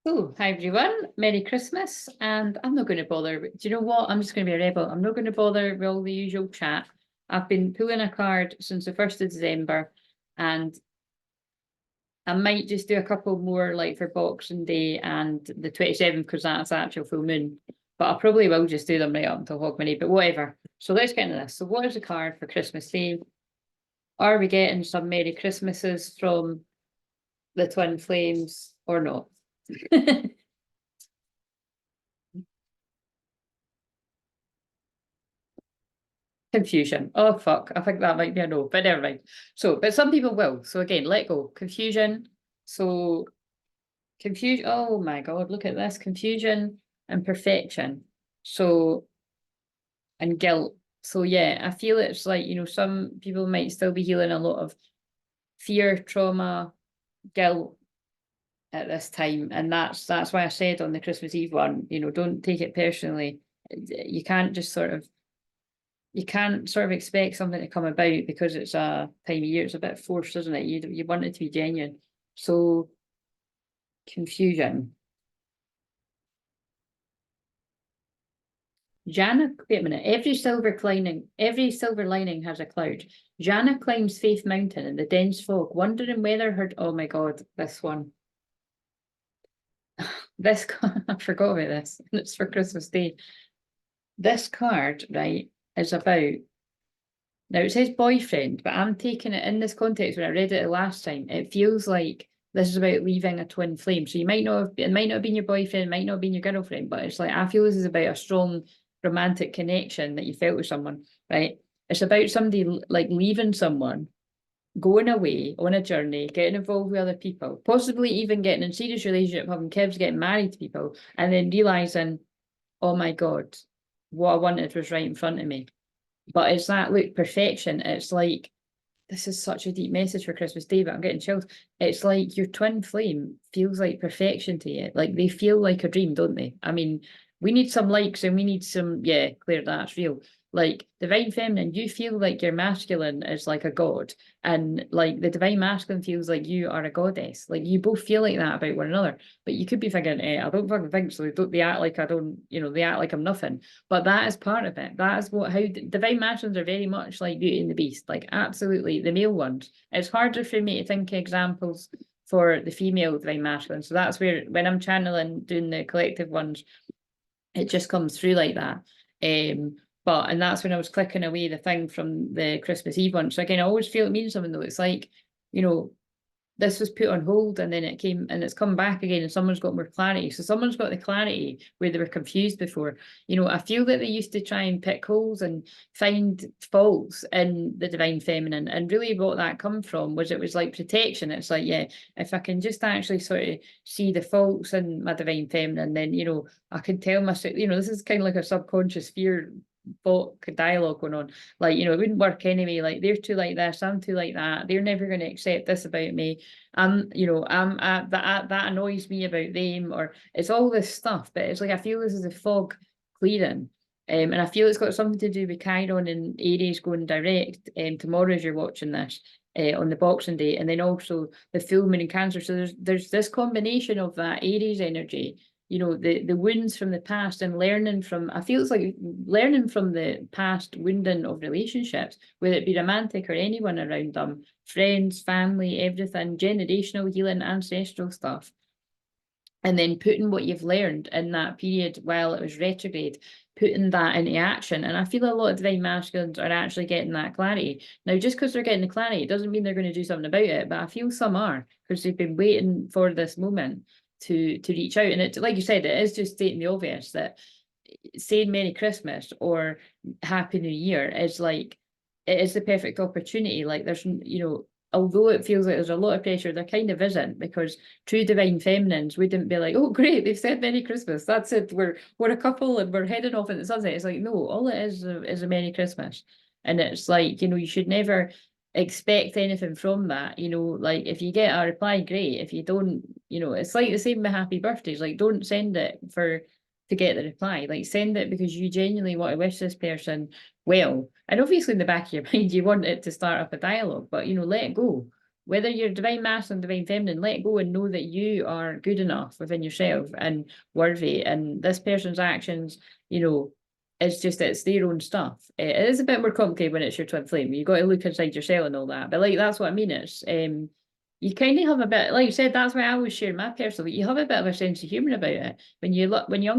So, hi everyone, Merry Christmas, and I'm not going to bother, do you know what, I'm just going to be a rebel, I'm not going to bother with all the usual chat. I've been pulling a card since the 1st of December, and I might just do a couple more like for Boxing Day and the 27th, because that's the actual full moon, but I probably will just do them right up until Hogmanay, but whatever. So let's get into this. So what is the card for Christmas Day? Are we getting some Merry Christmases from the Twin Flames or not? Confusion. Oh, fuck. I think that might be a no, but never mind. So, but some people will. So again, let go. Confusion. So, confusion. Oh my God, look at this. Confusion and perfection. So, and guilt. So yeah, I feel it's like, some people might still be healing a lot of fear, trauma, guilt at this time. And that's why I said on the Christmas Eve one, don't take it personally. You can't just you can't sort of expect something to come about because it's a time of year. It's a bit forced, isn't it? You want it to be genuine. So, confusion. Jana, wait a minute. Every silver lining has a cloud. Jana climbs Faith Mountain in the dense fog, wondering whether her. Oh my God, this one. This I forgot about this. It's for Christmas Day. This card, right, is about. Now it says boyfriend, but I'm taking it in this context when I read it the last time. It feels like this is about leaving a twin flame. So it might not have been your boyfriend, it might not have been your girlfriend, but it's like I feel this is about a strong romantic connection that you felt with someone, right? It's about somebody like leaving someone, going away on a journey, getting involved with other people, possibly even getting in serious relationship, having kids, getting married to people, and then realizing, oh my God, what I wanted was right in front of me. But it's that, look, perfection. It's like, this is such a deep message for Christmas Day, but I'm getting chills. It's like your twin flame feels like perfection to you. Like they feel like a dream, don't they? I mean, we need some likes and we need some, yeah, Claire, that's real. Like divine feminine, you feel like your masculine is like a god, and like the divine masculine feels like you are a goddess. Like you both feel like that about one another. But you could be thinking, I don't fucking think so. They act like I don't, they act like I'm nothing. But that is part of it. That is how divine masculines are very much like Beauty and the Beast. Like absolutely, the male ones. It's harder for me to think of examples for the female divine masculine. So that's where when I'm channeling, doing the collective ones, it just comes through like that. And that's when I was clicking away the thing from the Christmas Eve one. So again, I always feel it means something though. It's like, this was put on hold and then it came and it's come back again and someone's got more clarity. So someone's got the clarity where they were confused before. I feel that they used to try and pick holes and find faults in the divine feminine. And really what that come from was it was like protection. It's like, yeah, if I can just actually sort of see the faults in my divine feminine, then, I can tell myself, this is kind of like a subconscious fear dialogue going on. Like, it wouldn't work anyway. Like they're too like this, I'm too like that. They're never going to accept this about me. I'm that annoys me about them, or it's all this stuff. But it's like I feel this is a fog clearing. And I feel it's got something to do with Chiron and Aries going direct tomorrow as you're watching this on the Boxing Day, and then also the full moon in Cancer. So there's this combination of that Aries energy, the wounds from the past and learning from, I feel it's like learning from the past wounding of relationships, whether it be romantic or anyone around them, friends, family, everything, generational healing, ancestral stuff. And then putting what you've learned in that period while it was retrograde, putting that into action. And I feel a lot of divine masculines are actually getting that clarity. Now, just because they're getting the clarity, it doesn't mean they're going to do something about it, but I feel some are, because they've been waiting for this moment to reach out. And it, like you said, it is just stating the obvious that saying Merry Christmas or Happy New Year is like, it is the perfect opportunity. Like there's, although it feels like there's a lot of pressure, there kind of isn't, because true divine feminines wouldn't be like, oh great, they've said Merry Christmas, that's it, we're a couple and we're heading off in the sunset. It's like, no, all it is a Merry Christmas. And it's like, you should never expect anything from that. Like if you get a reply, great. If you don't, it's like the same with happy birthdays. Like don't send it to get the reply. Like send it because you genuinely want to wish this person well. And obviously in the back of your mind you want it to start up a dialogue, but let it go. whether you're divine masculine, divine feminine, let go and know that you are good enough within yourself and worthy. And this person's actions, you know, it's just, it's their own stuff. It is a bit more complicated when it's your twin flame. You got to look inside yourself and all that. But like, that's what I mean. It's you kind of have a bit, like you said, that's why I always share my personal. You have a bit of a sense of humor about it when you look, when you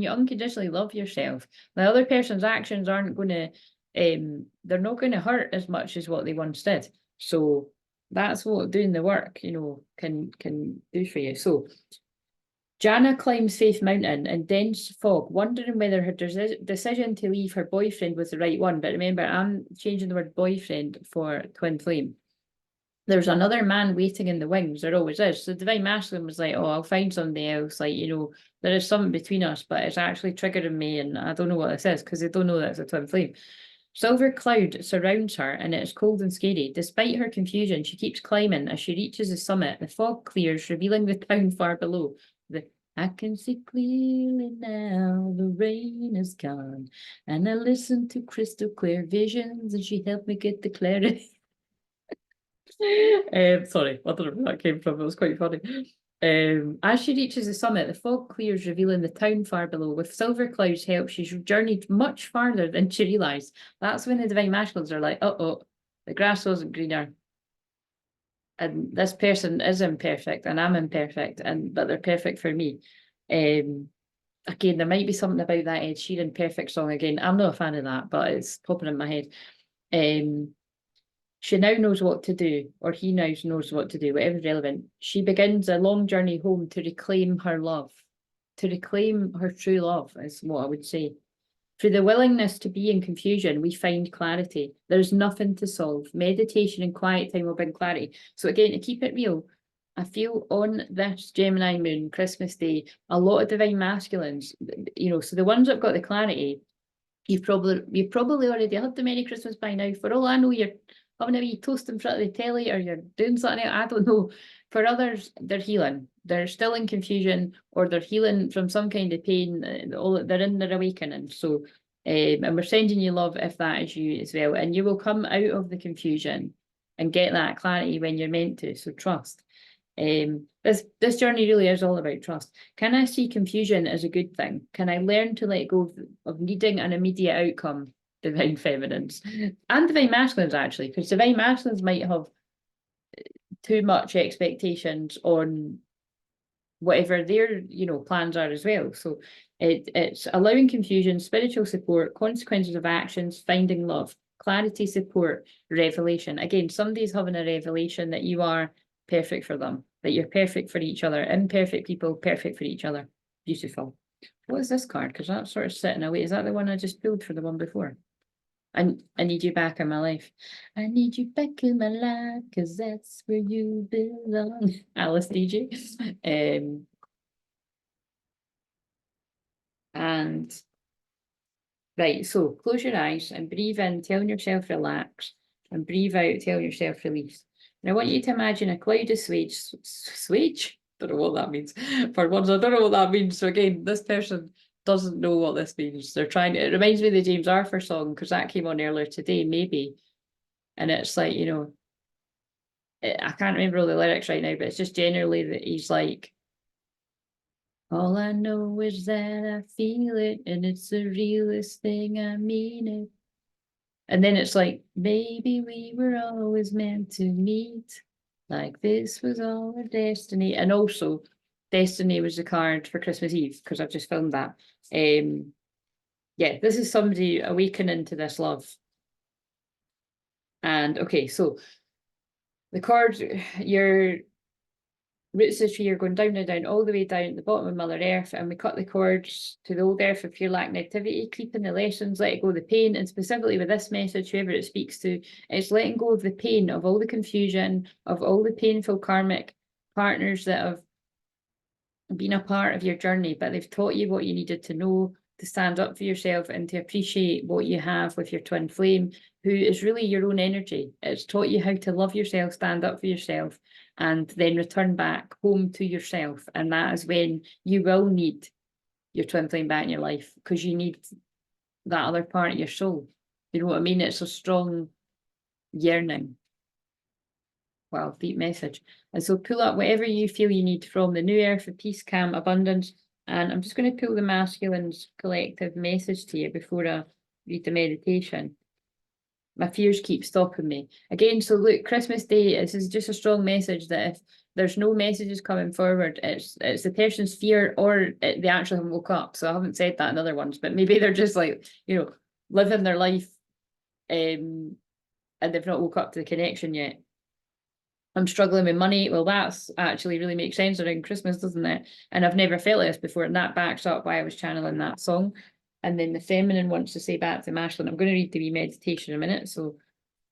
unconditionally love yourself. The other person's actions aren't going to, they're not going to hurt as much as what they once did. So that's what doing the work, you know, can do for you. So Jana climbs Faith Mountain in dense fog, wondering whether her decision to leave her boyfriend was the right one. But remember, I'm changing the word boyfriend for twin flame. There's another man waiting in the wings. There always is. So divine masculine was like, oh, I'll find somebody else. Like, you know, there is something between us, but it's actually triggering me, and I don't know what this is because they don't know that it's a twin flame. Silver cloud surrounds her, and it is cold and scary. Despite her confusion, she keeps climbing. As she reaches the summit, the fog clears, revealing the town far below. I can see clearly now, the rain is gone, and I listen to crystal clear visions, and she helped me get the clarity. Sorry, I don't know where that came from. It was quite funny. As she reaches the summit, the fog clears, revealing the town far below. With silver clouds' help, she's journeyed much farther than she realised. That's when the divine masculines are like, uh-oh, the grass wasn't greener. And this person is imperfect, and I'm imperfect, but they're perfect for me. Again, there might be something about that Ed Sheeran Perfect song again. I'm not a fan of that, but it's popping in my head. She now knows what to do, or he now knows what to do, whatever's relevant. She begins a long journey home to reclaim her love, to reclaim her true love, is what I would say. Through the willingness to be in confusion, we find clarity. There's nothing to solve. Meditation and quiet time will bring clarity. So again, to keep it real, I feel on this Gemini moon, Christmas Day, a lot of divine masculines, you know, so the ones that got the clarity, you've probably already had the Merry Christmas by now. For all I know, you're having a wee toast in front of the telly, or you're doing something else, I don't know. For others, they're healing. They're still in confusion, or they're healing from some kind of pain. They're in their awakening. So, and we're sending you love if that is you as well. And you will come out of the confusion and get that clarity when you're meant to. So trust. This journey really is all about trust. Can I see confusion as a good thing? Can I learn to let go of needing an immediate outcome? Divine feminines and divine masculines, actually, because divine masculines might have too much expectations on whatever their, you know, plans are as well. So it's allowing confusion, spiritual support, consequences of actions, finding love, clarity, support, revelation. Again, somebody's having a revelation that you are perfect for them, that you're perfect for each other. Imperfect people, perfect for each other. Beautiful. What is this card? Because that's sort of sitting away. Is that the one I just pulled for the one before? I need you back in my life. I need you back in my life, because that's where you belong. Alice DJ. And right, so close your eyes and breathe in, telling yourself relax, and breathe out, telling yourself release. And I want you to imagine a cloud of swage? Don't know what that means. For once, I don't know what that means. So again, this person doesn't know what this means. They're trying to, it reminds me of the James Arthur song, because that came on earlier today, maybe. And it's like, you know, I can't remember all the lyrics right now, but it's just generally that he's like, all I know is that I feel it, and it's the realest thing, I mean it. And then it's like, maybe we were always meant to meet, like this was all our destiny. And also, Destiny was the card for Christmas Eve, because I've just filmed that. Yeah, this is somebody awakening to this love. And okay, so the card, your roots of the tree are going down and down, all the way down at the bottom of Mother Earth, and we cut the cords to the old earth of pure lack and activity, keeping the lessons, let go of the pain. And specifically with this message, whoever it speaks to, it's letting go of the pain, of all the confusion, of all the painful karmic partners that have been a part of your journey, but they've taught you what you needed to know to stand up for yourself and to appreciate what you have with your twin flame, who is really your own energy. It's taught you how to love yourself, stand up for yourself, and then return back home to yourself. And that is when you will need your twin flame back in your life, because you need that other part of your soul. You know what I mean? It's a strong yearning. Well, deep message. And so pull up whatever you feel you need from the new earth of peace, calm, abundance. And I'm just going to pull the masculine's collective message to you before I read the meditation. My fears keep stopping me. Again, so look, Christmas Day, this is just a strong message that if there's no messages coming forward, it's the person's fear or they actually haven't woke up. So I haven't said that in other ones, but maybe they're just like, living their life and they've not woke up to the connection yet. I'm struggling with money. Well, that's actually really makes sense around Christmas, doesn't it? And I've never felt like this before, and that backs up why I was channeling that song. And then the feminine wants to say back to masculine. I'm going to read the wee meditation in a minute, so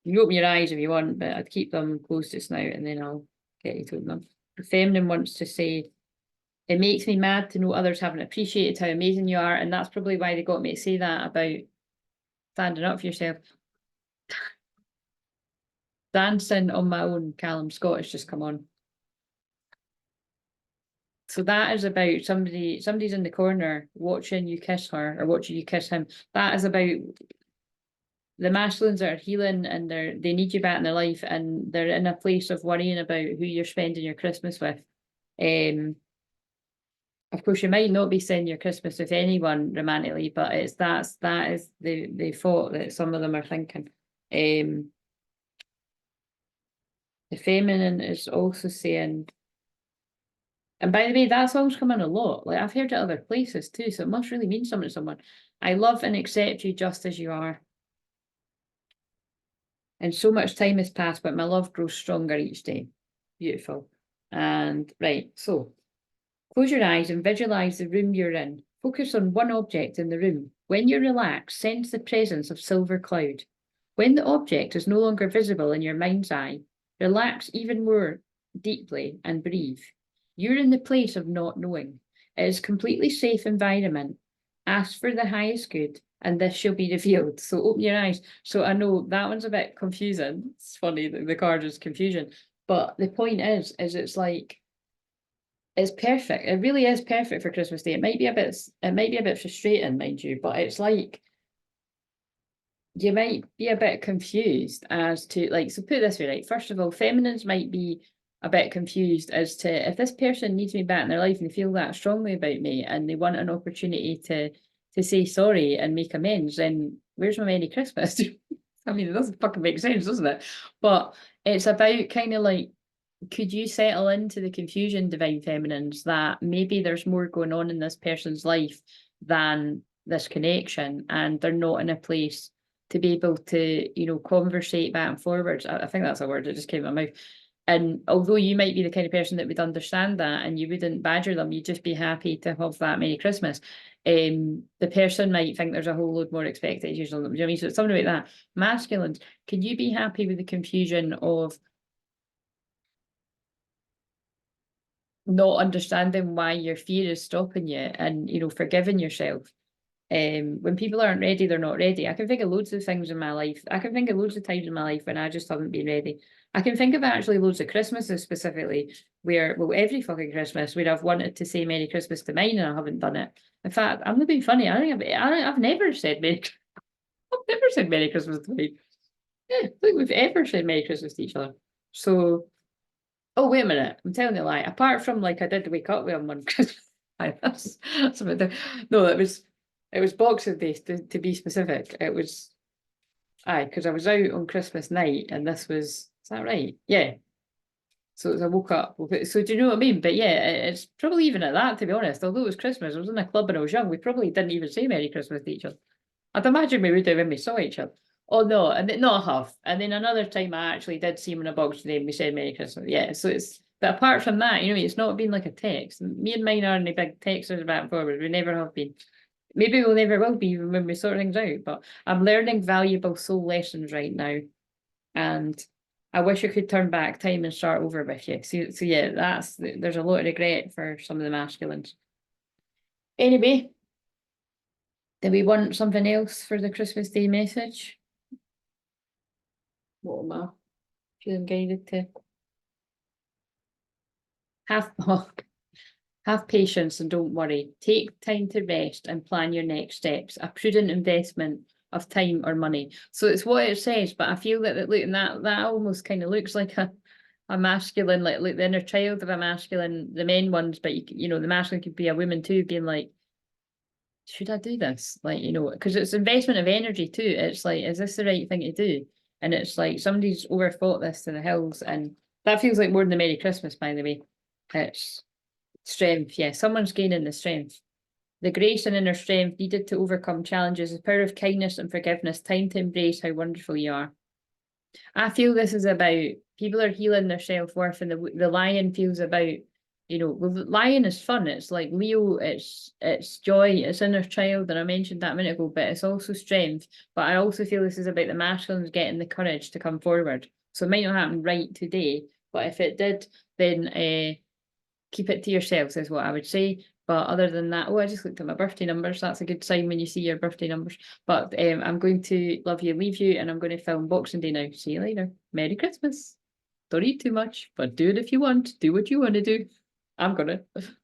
you open your eyes if you want, but I'd keep them closed just now, and then I'll get you to open them. The feminine wants to say, it makes me mad to know others haven't appreciated how amazing you are, and that's probably why they got me to say that about standing up for yourself. Dancing on my own, Callum Scott has just come on. So that is about somebody's in the corner watching you kiss her or watching you kiss him. That is about the masculines that are healing and they need you back in their life and they're in a place of worrying about who you're spending your Christmas with. Of course, you might not be spending your Christmas with anyone romantically, but that is the thought that some of them are thinking. The feminine is also saying, and by the way, that song's come in a lot. Like I've heard it other places too, so it must really mean something to someone. I love and accept you just as you are. And so much time has passed, but my love grows stronger each day. Beautiful. And right, so close your eyes and visualize the room you're in. Focus on one object in the room. When you're relaxed, sense the presence of silver cloud. When the object is no longer visible in your mind's eye, relax even more deeply and breathe. You're in the place of not knowing. It is a completely safe environment. Ask for the highest good, and this shall be revealed. So open your eyes. So I know that one's a bit confusing. It's funny that the card is confusion. But the point is it's like, it's perfect. It really is perfect for Christmas Day. It might be a bit frustrating, mind you, but it's like, you might be a bit confused as to, like, so put it this way, right? First of all, feminines might be a bit confused as to if this person needs me back in their life and they feel that strongly about me and they want an opportunity to say sorry and make amends, then where's my Merry Christmas? I mean, it doesn't fucking make sense, doesn't it? But it's about kind of like, could you settle into the confusion, divine feminines, that maybe there's more going on in this person's life than this connection, and they're not in a place to be able to, conversate back and forwards. I think that's a word that just came out of my mouth. And although you might be the kind of person that would understand that and you wouldn't badger them, you'd just be happy to have that Merry Christmas. The person might think there's a whole load more expectations on them. Do you know what I mean? So it's something like that. Masculines, can you be happy with the confusion of not understanding why your fear is stopping you and, forgiving yourself? When people aren't ready, they're not ready. I can think of loads of things in my life. I can think of loads of times in my life when I just haven't been ready. I can think of actually loads of Christmases specifically where, well, every fucking Christmas where I've wanted to say Merry Christmas to mine and I haven't done it. In fact, I'm not being funny. I've never said I've never said Merry Christmas to mine. Yeah, I don't think we've ever said Merry Christmas to each other. So, oh, wait a minute. I'm telling you a lie. Apart from like I did wake up with him on Christmas. That's a bit no, it was Boxing Day to be specific. It was, because I was out on Christmas night and this was, is that right? Yeah. So as I woke up, so do you know what I mean? But yeah, it's probably even at that, to be honest. Although it was Christmas, I was in a club and I was young, we probably didn't even say Merry Christmas to each other. I'd imagine we would have when we saw each other. Oh no, and then, not half. And then another time I actually did see him in a Boxing Day and we said Merry Christmas. Yeah, so it's, but apart from that, it's not been like a text. Me and mine aren't any big texters back and forward. We never have been. Maybe we'll never will be even when we sort things out, but I'm learning valuable soul lessons right now. And I wish I could turn back time and start over with you. So yeah, there's a lot of regret for some of the masculines. Anyway, do we want something else for the Christmas Day message? What am I feeling guided to? Have patience and don't worry. Take time to rest and plan your next steps. A prudent investment of time or money. So it's what it says, but I feel that look, and that almost kind of looks like a masculine, like the inner child of a masculine, the men ones, but you know, the masculine could be a woman too, being like, should I do this? Like, you know, because it's investment of energy too. It's like, is this the right thing to do? And it's like somebody's overthought this to the hills, and that feels like more than the Merry Christmas, by the way. It's strength, yeah. Someone's gaining the strength. The grace and inner strength needed to overcome challenges, the power of kindness and forgiveness, time to embrace how wonderful you are. I feel this is about people are healing their self-worth, and the lion feels about, you know, well, the lion is fun. It's like Leo, it's joy, it's inner child, and I mentioned that a minute ago, but it's also strength. But I also feel this is about the masculines getting the courage to come forward. So it might not happen right today, but if it did, then keep it to yourselves is what I would say. But other than that, oh, I just looked at my birthday numbers. That's a good sign when you see your birthday numbers. But I'm going to love you, leave you, and I'm going to film Boxing Day now. See you later. Merry Christmas. Don't eat too much, but do it if you want. Do what you want to do. I'm gonna.